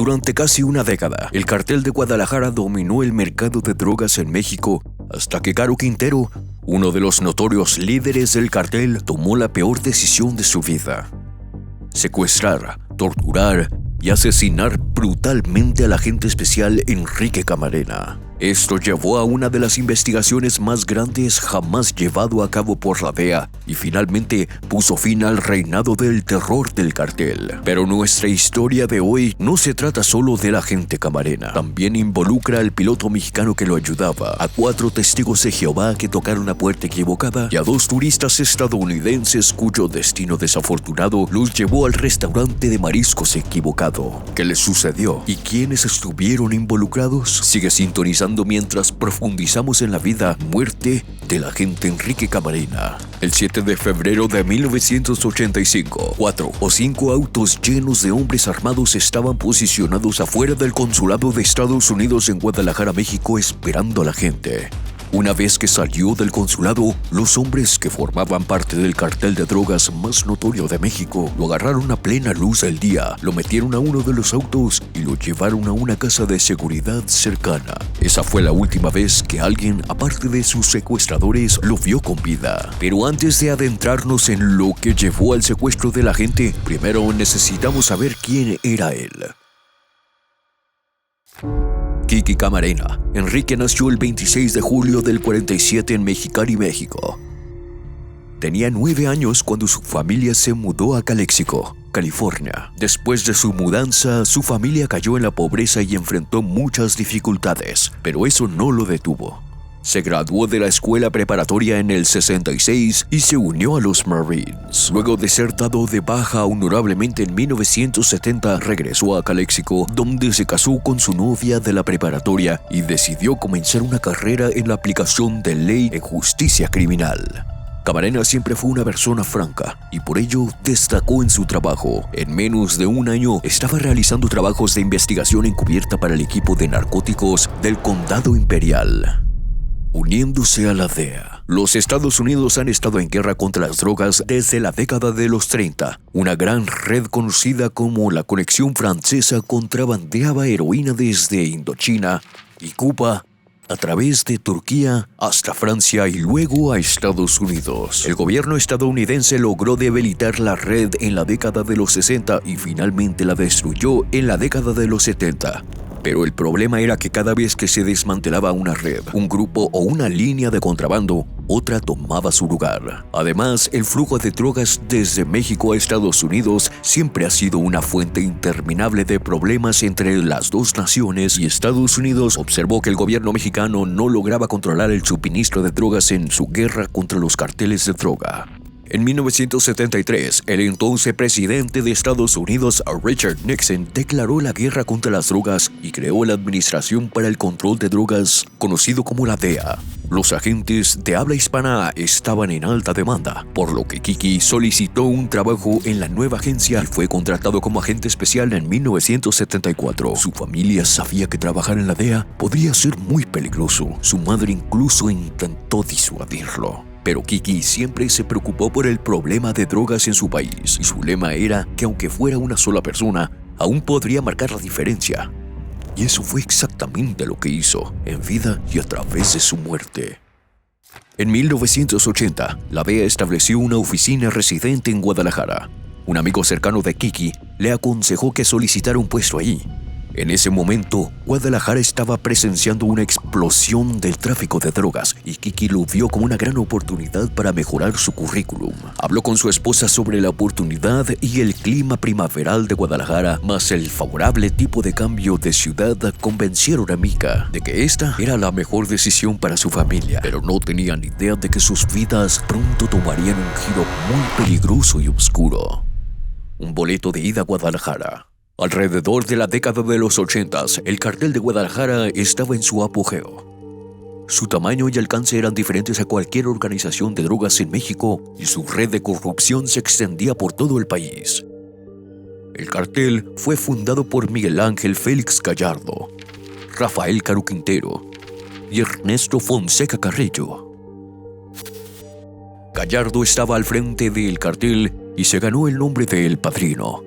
Durante casi una década, el cartel de Guadalajara dominó el mercado de drogas en México hasta que Caro Quintero, uno de los notorios líderes del cartel, tomó la peor decisión de su vida: secuestrar, torturar y asesinar brutalmente al agente especial Enrique Camarena. Esto llevó a una de las investigaciones más grandes jamás llevado a cabo por la DEA y finalmente puso fin al reinado del terror del cartel. Pero nuestra historia de hoy no se trata solo del agente Camarena. También involucra al piloto mexicano que lo ayudaba, a 4 testigos de Jehová que tocaron la puerta equivocada y a 2 turistas estadounidenses cuyo destino desafortunado los llevó al restaurante de mariscos equivocado. ¿Qué les sucedió? ¿Y quiénes estuvieron involucrados? Sigue sintonizando mientras profundizamos en la vida y muerte del agente Enrique Camarena. El 7 de febrero de 1985, 4 o 5 autos llenos de hombres armados estaban posicionados afuera del consulado de Estados Unidos en Guadalajara, México, esperando a la gente. Una vez que salió del consulado, los hombres que formaban parte del cartel de drogas más notorio de México lo agarraron a plena luz del día, lo metieron a uno de los autos y lo llevaron a una casa de seguridad cercana. Esa fue la última vez que alguien, aparte de sus secuestradores, lo vio con vida. Pero antes de adentrarnos en lo que llevó al secuestro de la gente, primero necesitamos saber quién era él. Kiki Camarena. Enrique nació el 26 de julio del 47 en Mexicali, México. Tenía 9 años cuando su familia se mudó a Calexico, California. Después de su mudanza, su familia cayó en la pobreza y enfrentó muchas dificultades, pero eso no lo detuvo. Se graduó de la escuela preparatoria en el 66 y se unió a los Marines. Luego de ser dado de baja honorablemente en 1970, regresó a Calexico, donde se casó con su novia de la preparatoria y decidió comenzar una carrera en la aplicación de ley en justicia criminal. Camarena siempre fue una persona franca y por ello destacó en su trabajo. En menos de un año estaba realizando trabajos de investigación encubierta para el equipo de narcóticos del Condado Imperial. Uniéndose a la DEA. Los Estados Unidos han estado en guerra contra las drogas desde la década de los 30. Una gran red conocida como la Conexión Francesa contrabandeaba heroína desde Indochina y Cuba a través de Turquía hasta Francia y luego a Estados Unidos. El gobierno estadounidense logró debilitar la red en la década de los 60 y finalmente la destruyó en la década de los 70. Pero el problema era que cada vez que se desmantelaba una red, un grupo o una línea de contrabando, otra tomaba su lugar. Además, el flujo de drogas desde México a Estados Unidos siempre ha sido una fuente interminable de problemas entre las dos naciones y Estados Unidos observó que el gobierno mexicano no lograba controlar el suministro de drogas en su guerra contra los carteles de droga. En 1973, el entonces presidente de Estados Unidos, Richard Nixon, declaró la guerra contra las drogas y creó la Administración para el Control de Drogas, conocido como la DEA. Los agentes de habla hispana estaban en alta demanda, por lo que Kiki solicitó un trabajo en la nueva agencia y fue contratado como agente especial en 1974. Su familia sabía que trabajar en la DEA podría ser muy peligroso. Su madre incluso intentó disuadirlo. Pero Kiki siempre se preocupó por el problema de drogas en su país y su lema era que aunque fuera una sola persona, aún podría marcar la diferencia. Y eso fue exactamente lo que hizo, en vida y a través de su muerte. En 1980, la DEA estableció una oficina residente en Guadalajara. Un amigo cercano de Kiki le aconsejó que solicitara un puesto allí. En ese momento, Guadalajara estaba presenciando una explosión del tráfico de drogas y Kiki lo vio como una gran oportunidad para mejorar su currículum. Habló con su esposa sobre la oportunidad y el clima primaveral de Guadalajara, más el favorable tipo de cambio de ciudad, convencieron a Mika de que esta era la mejor decisión para su familia, pero no tenían idea de que sus vidas pronto tomarían un giro muy peligroso y oscuro. Un boleto de ida a Guadalajara. Alrededor de la década de los 80s, el cartel de Guadalajara estaba en su apogeo. Su tamaño y alcance eran diferentes a cualquier organización de drogas en México y su red de corrupción se extendía por todo el país. El cartel fue fundado por Miguel Ángel Félix Gallardo, Rafael Caro Quintero y Ernesto Fonseca Carrillo. Gallardo estaba al frente del cartel y se ganó el nombre de El Padrino.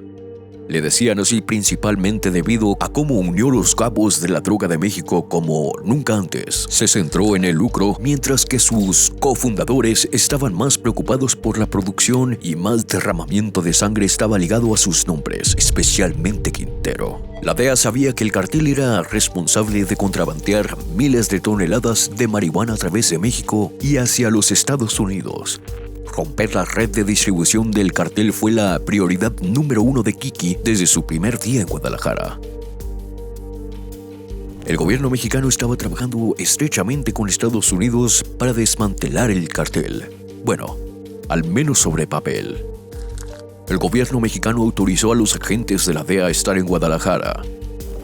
Le decían así principalmente debido a cómo unió los capos de la droga de México como nunca antes. Se centró en el lucro, mientras que sus cofundadores estaban más preocupados por la producción y más derramamiento de sangre estaba ligado a sus nombres, especialmente Quintero. La DEA sabía que el cartel era responsable de contrabandear miles de toneladas de marihuana a través de México y hacia los Estados Unidos. Romper la red de distribución del cartel fue la prioridad número 1 de Kiki desde su primer día en Guadalajara. El gobierno mexicano estaba trabajando estrechamente con Estados Unidos para desmantelar el cartel. Bueno, al menos sobre papel. El gobierno mexicano autorizó a los agentes de la DEA a estar en Guadalajara.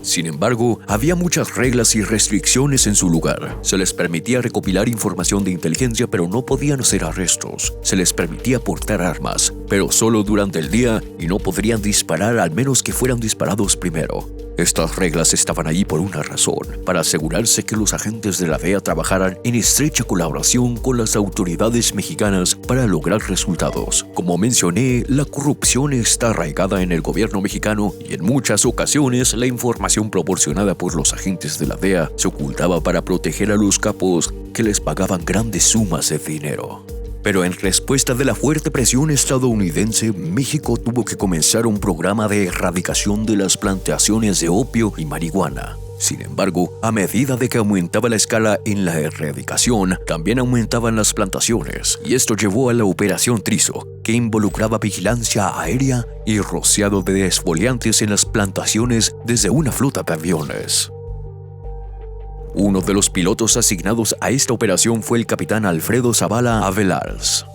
Sin embargo, había muchas reglas y restricciones en su lugar. Se les permitía recopilar información de inteligencia, pero no podían hacer arrestos. Se les permitía portar armas, pero solo durante el día, y no podrían disparar al menos que fueran disparados primero. Estas reglas estaban ahí por una razón, para asegurarse que los agentes de la DEA trabajaran en estrecha colaboración con las autoridades mexicanas para lograr resultados. Como mencioné, la corrupción está arraigada en el gobierno mexicano y en muchas ocasiones la información proporcionada por los agentes de la DEA se ocultaba para proteger a los capos que les pagaban grandes sumas de dinero. Pero en respuesta de la fuerte presión estadounidense, México tuvo que comenzar un programa de erradicación de las plantaciones de opio y marihuana. Sin embargo, a medida de que aumentaba la escala en la erradicación, también aumentaban las plantaciones, y esto llevó a la Operación Trizo, que involucraba vigilancia aérea y rociado de exfoliantes en las plantaciones desde una flota de aviones. Uno de los pilotos asignados a esta operación fue el capitán Alfredo Zavala Avelarz,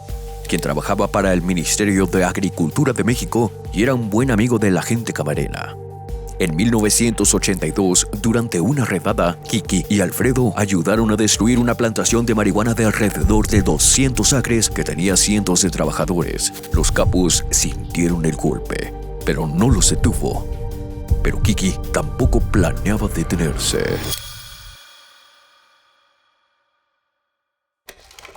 quien trabajaba para el Ministerio de Agricultura de México y era un buen amigo del agente Camarena. En 1982, durante una redada, Kiki y Alfredo ayudaron a destruir una plantación de marihuana de alrededor de 200 acres que tenía cientos de trabajadores. Los capos sintieron el golpe, pero no los detuvo. Pero Kiki tampoco planeaba detenerse.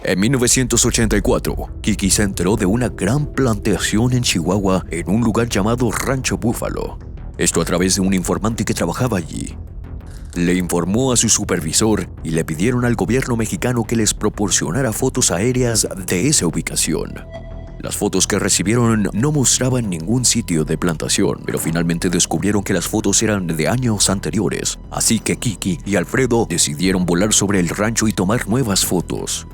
En 1984, Kiki se enteró de una gran plantación en Chihuahua en un lugar llamado Rancho Búfalo. Esto a través de un informante que trabajaba allí. Le informó a su supervisor y le pidieron al gobierno mexicano que les proporcionara fotos aéreas de esa ubicación. Las fotos que recibieron no mostraban ningún sitio de plantación, pero finalmente descubrieron que las fotos eran de años anteriores. Así que Kiki y Alfredo decidieron volar sobre el rancho y tomar nuevas fotos.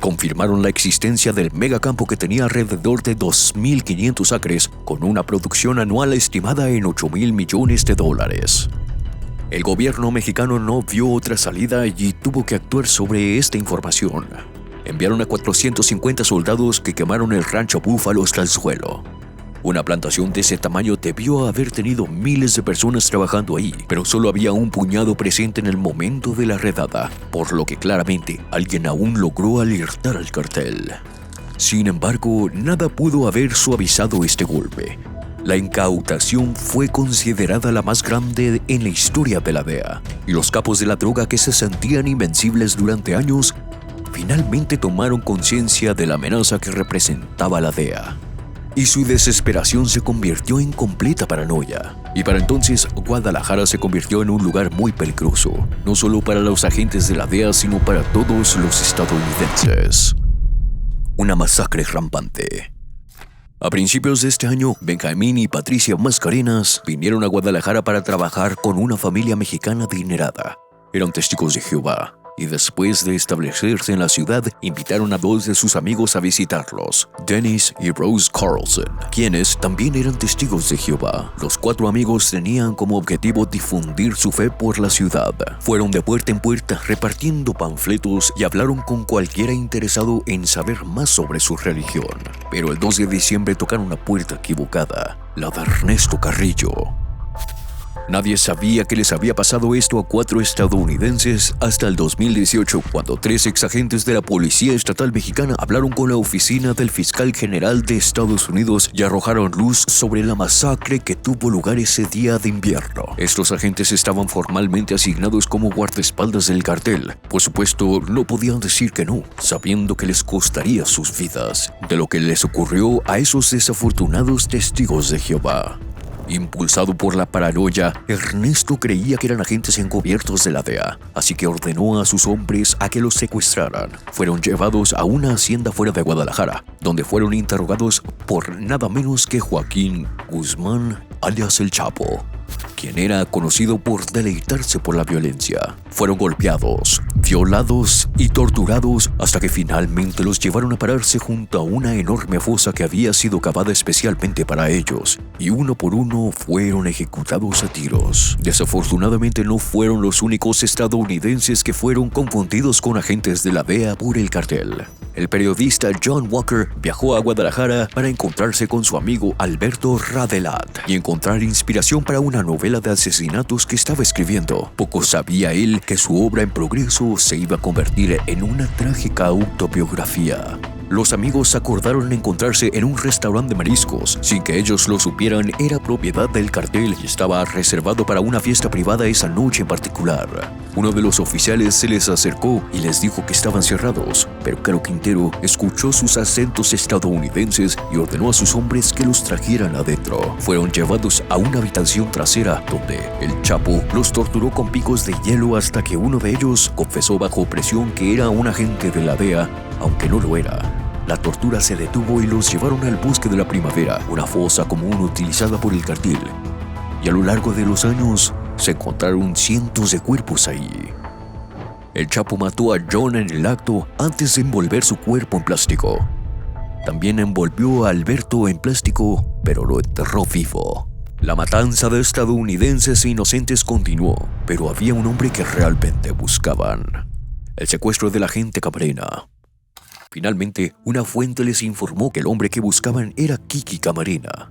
Confirmaron la existencia del megacampo que tenía alrededor de 2.500 acres, con una producción anual estimada en $8,000 millones. El gobierno mexicano no vio otra salida y tuvo que actuar sobre esta información. Enviaron a 450 soldados que quemaron el rancho Búfalo hasta el suelo. Una plantación de ese tamaño debió haber tenido miles de personas trabajando ahí, pero solo había un puñado presente en el momento de la redada, por lo que claramente alguien aún logró alertar al cartel. Sin embargo, nada pudo haber suavizado este golpe. La incautación fue considerada la más grande en la historia de la DEA, y los capos de la droga que se sentían invencibles durante años, finalmente tomaron conciencia de la amenaza que representaba la DEA. Y su desesperación se convirtió en completa paranoia. Y para entonces, Guadalajara se convirtió en un lugar muy peligroso, no solo para los agentes de la DEA, sino para todos los estadounidenses. Una masacre rampante. A principios de este año, Benjamín y Patricia Mascarenas vinieron a Guadalajara para trabajar con una familia mexicana adinerada. Eran testigos de Jehová. Y después de establecerse en la ciudad, invitaron a dos de sus amigos a visitarlos, Dennis y Rose Carlson, quienes también eran testigos de Jehová. Los 4 amigos tenían como objetivo difundir su fe por la ciudad. Fueron de puerta en puerta repartiendo panfletos y hablaron con cualquiera interesado en saber más sobre su religión. Pero el 2 de diciembre tocaron una puerta equivocada, la de Ernesto Carrillo. Nadie sabía que les había pasado esto a 4 estadounidenses hasta el 2018, cuando 3 exagentes de la Policía Estatal Mexicana hablaron con la oficina del Fiscal General de Estados Unidos y arrojaron luz sobre la masacre que tuvo lugar ese día de invierno. Estos agentes estaban formalmente asignados como guardaespaldas del cartel. Por supuesto, no podían decir que no, sabiendo que les costaría sus vidas, de lo que les ocurrió a esos desafortunados testigos de Jehová. Impulsado por la paranoia, Ernesto creía que eran agentes encubiertos de la DEA, así que ordenó a sus hombres a que los secuestraran. Fueron llevados a una hacienda fuera de Guadalajara, donde fueron interrogados por nada menos que Joaquín Guzmán, alias El Chapo, quien era conocido por deleitarse por la violencia. Fueron golpeados, violados y torturados hasta que finalmente los llevaron a pararse junto a una enorme fosa que había sido cavada especialmente para ellos, y uno por uno fueron ejecutados a tiros. Desafortunadamente no fueron los únicos estadounidenses que fueron confundidos con agentes de la DEA por el cartel. El periodista John Walker viajó a Guadalajara para encontrarse con su amigo Alberto Radelat y encontrar inspiración para una novela de asesinatos que estaba escribiendo. Poco sabía él que su obra en progreso se iba a convertir en una trágica autobiografía. Los amigos acordaron encontrarse en un restaurante de mariscos. Sin que ellos lo supieran, era propiedad del cartel y estaba reservado para una fiesta privada esa noche en particular. Uno de los oficiales se les acercó y les dijo que estaban cerrados, pero Caro Quintero escuchó sus acentos estadounidenses y ordenó a sus hombres que los trajeran adentro. Fueron llevados a una habitación trasera donde el Chapo los torturó con picos de hielo hasta que uno de ellos confesó bajo presión que era un agente de la DEA, aunque no lo era. La tortura se detuvo y los llevaron al Bosque de la Primavera, una fosa común utilizada por el cartel. Y a lo largo de los años, se encontraron cientos de cuerpos ahí. El Chapo mató a John en el acto antes de envolver su cuerpo en plástico. También envolvió a Alberto en plástico, pero lo enterró vivo. La matanza de estadounidenses inocentes continuó, pero había un hombre que realmente buscaban: el secuestro del agente Camarena. Finalmente, una fuente les informó que el hombre que buscaban era Kiki Camarena.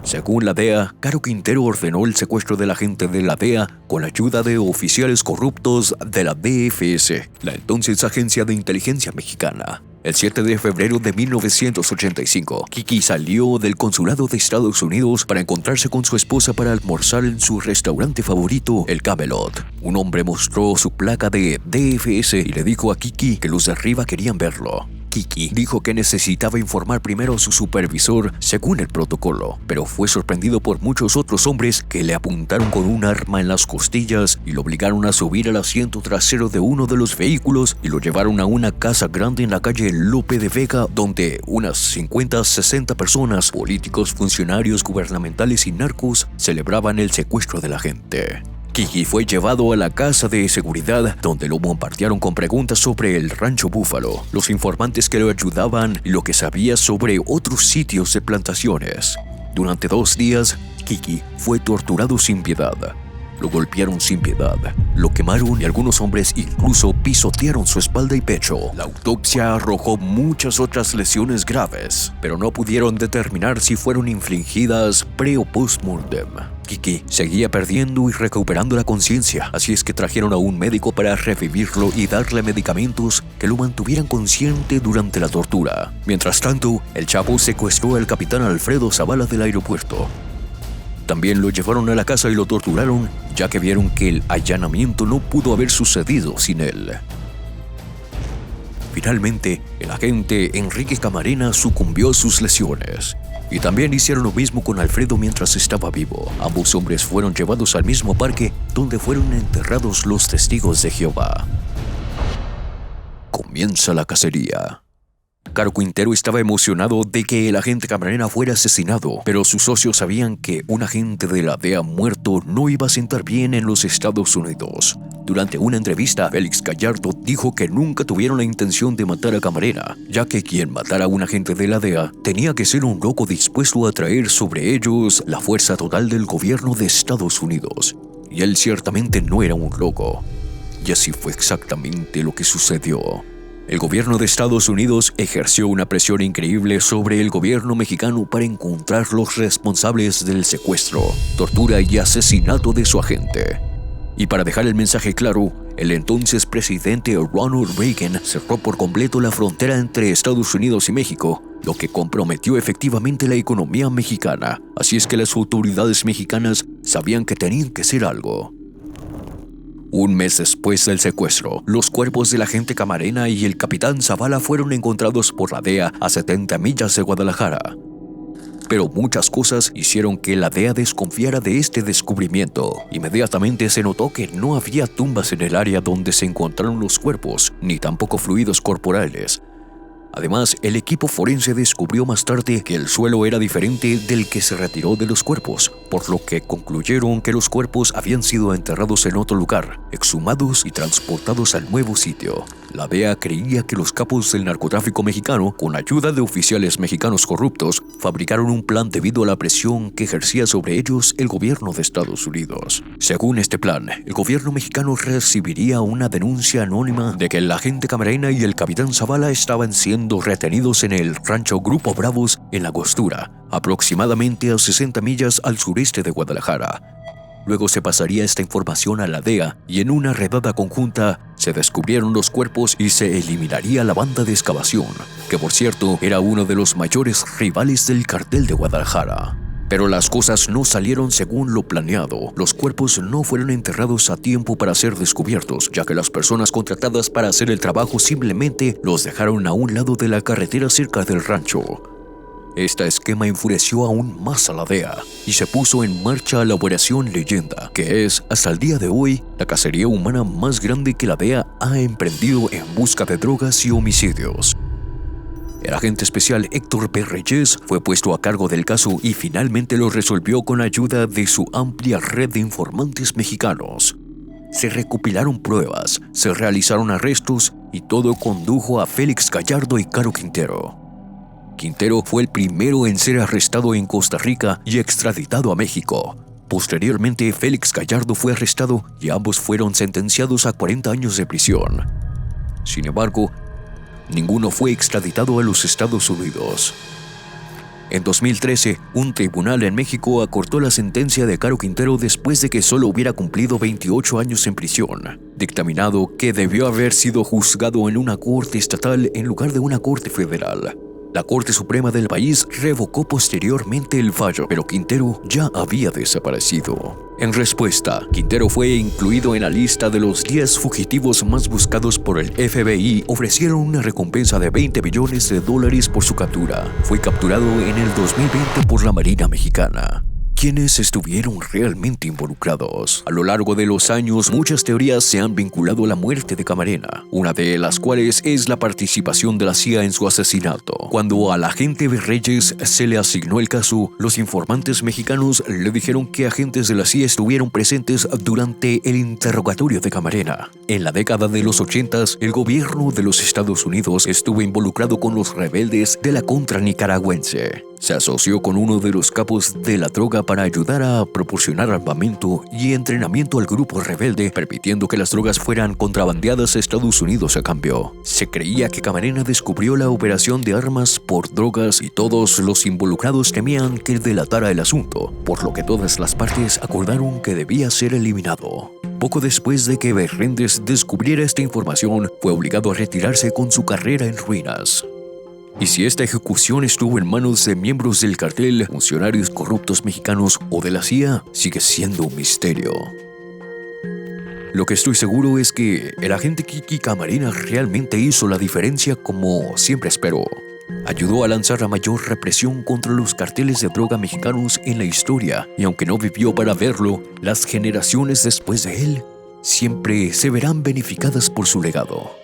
Según la DEA, Caro Quintero ordenó el secuestro del agente de la DEA con la ayuda de oficiales corruptos de la DFS, la entonces Agencia de Inteligencia Mexicana. El 7 de febrero de 1985, Kiki salió del consulado de Estados Unidos para encontrarse con su esposa para almorzar en su restaurante favorito, el Camelot. Un hombre mostró su placa de DFS y le dijo a Kiki que los de arriba querían verlo. Kiki dijo que necesitaba informar primero a su supervisor según el protocolo, pero fue sorprendido por muchos otros hombres que le apuntaron con un arma en las costillas y lo obligaron a subir al asiento trasero de uno de los vehículos y lo llevaron a una casa grande en la calle Lope de Vega, donde unas 50-60 personas, políticos, funcionarios gubernamentales y narcos, celebraban el secuestro de la gente. Kiki fue llevado a la casa de seguridad, donde lo bombardearon con preguntas sobre el Rancho Búfalo, los informantes que lo ayudaban y lo que sabía sobre otros sitios de plantaciones. Durante 2 días, Kiki fue torturado sin piedad. Lo golpearon sin piedad, lo quemaron y algunos hombres incluso pisotearon su espalda y pecho. La autopsia arrojó muchas otras lesiones graves, pero no pudieron determinar si fueron infligidas pre o post-mortem. Kiki seguía perdiendo y recuperando la conciencia, así es que trajeron a un médico para revivirlo y darle medicamentos que lo mantuvieran consciente durante la tortura. Mientras tanto, el Chapo secuestró al capitán Alfredo Zavala del aeropuerto. También lo llevaron a la casa y lo torturaron, ya que vieron que el allanamiento no pudo haber sucedido sin él. Finalmente, el agente Enrique Camarena sucumbió a sus lesiones. Y también hicieron lo mismo con Alfredo mientras estaba vivo. Ambos hombres fueron llevados al mismo parque donde fueron enterrados los testigos de Jehová. Comienza la cacería. Caro Quintero estaba emocionado de que el agente Camarena fuera asesinado, pero sus socios sabían que un agente de la DEA muerto no iba a sentar bien en los Estados Unidos. Durante una entrevista, Félix Gallardo dijo que nunca tuvieron la intención de matar a Camarena, ya que quien matara a un agente de la DEA tenía que ser un loco dispuesto a traer sobre ellos la fuerza total del gobierno de Estados Unidos. Y él ciertamente no era un loco. Y así fue exactamente lo que sucedió. El gobierno de Estados Unidos ejerció una presión increíble sobre el gobierno mexicano para encontrar los responsables del secuestro, tortura y asesinato de su agente. Y para dejar el mensaje claro, el entonces presidente Ronald Reagan cerró por completo la frontera entre Estados Unidos y México, lo que comprometió efectivamente la economía mexicana. Así es que las autoridades mexicanas sabían que tenían que hacer algo. Un mes después del secuestro, los cuerpos del agente Camarena y el capitán Zavala fueron encontrados por la DEA a 70 millas de Guadalajara. pero muchas cosas hicieron que la DEA desconfiara de este descubrimiento. Inmediatamente se notó que no había tumbas en el área donde se encontraron los cuerpos, ni tampoco fluidos corporales. Además, el equipo forense descubrió más tarde que el suelo era diferente del que se retiró de los cuerpos, por lo que concluyeron que los cuerpos habían sido enterrados en otro lugar, exhumados y transportados al nuevo sitio. La DEA creía que los capos del narcotráfico mexicano, con ayuda de oficiales mexicanos corruptos, fabricaron un plan debido a la presión que ejercía sobre ellos el gobierno de Estados Unidos. Según este plan, el gobierno mexicano recibiría una denuncia anónima de que el agente Camarena y el capitán Zavala estaban siendo retenidos en el rancho Grupo Bravos en La Angostura, aproximadamente a 60 millas al sureste de Guadalajara. Luego se pasaría esta información a la DEA y en una redada conjunta se descubrieron los cuerpos y se eliminaría la banda de excavación, que por cierto era uno de los mayores rivales del cartel de Guadalajara. Pero las cosas no salieron según lo planeado. Los cuerpos no fueron enterrados a tiempo para ser descubiertos, ya que las personas contratadas para hacer el trabajo simplemente los dejaron a un lado de la carretera cerca del rancho. Este esquema enfureció aún más a la DEA y se puso en marcha la Operación Leyenda, que es, hasta el día de hoy, la cacería humana más grande que la DEA ha emprendido en busca de drogas y homicidios. El agente especial Héctor P. Reyes fue puesto a cargo del caso y finalmente lo resolvió con ayuda de su amplia red de informantes mexicanos. Se recopilaron pruebas, se realizaron arrestos y todo condujo a Félix Gallardo y Caro Quintero. Quintero fue el primero en ser arrestado en Costa Rica y extraditado a México. Posteriormente, Félix Gallardo fue arrestado y ambos fueron sentenciados a 40 años de prisión. Sin embargo, ninguno fue extraditado a los Estados Unidos. En 2013, un tribunal en México acortó la sentencia de Caro Quintero después de que solo hubiera cumplido 28 años en prisión, dictaminado que debió haber sido juzgado en una corte estatal en lugar de una corte federal. La Corte Suprema del país revocó posteriormente el fallo, pero Quintero ya había desaparecido. En respuesta, Quintero fue incluido en la lista de los 10 fugitivos más buscados por el FBI. Ofrecieron una recompensa de $20 millones por su captura. Fue capturado en el 2020 por la Marina Mexicana. ¿Quiénes estuvieron realmente involucrados? A lo largo de los años, muchas teorías se han vinculado a la muerte de Camarena, una de las cuales es la participación de la CIA en su asesinato. Cuando al agente Reyes se le asignó el caso, los informantes mexicanos le dijeron que agentes de la CIA estuvieron presentes durante el interrogatorio de Camarena. En la década de los 80s, el gobierno de los Estados Unidos estuvo involucrado con los rebeldes de la contra nicaragüense. Se asoció con uno de los capos de la droga para ayudar a proporcionar armamento y entrenamiento al grupo rebelde, permitiendo que las drogas fueran contrabandeadas a Estados Unidos a cambio. Se creía que Camarena descubrió la operación de armas por drogas y todos los involucrados temían que delatara el asunto, por lo que todas las partes acordaron que debía ser eliminado. Poco después de que Berréndez descubriera esta información, fue obligado a retirarse con su carrera en ruinas. Y si esta ejecución estuvo en manos de miembros del cartel, funcionarios corruptos mexicanos o de la CIA, sigue siendo un misterio. Lo que estoy seguro es que el agente Kiki Camarena realmente hizo la diferencia como siempre esperó. Ayudó a lanzar la mayor represión contra los carteles de droga mexicanos en la historia, y aunque no vivió para verlo, las generaciones después de él siempre se verán beneficiadas por su legado.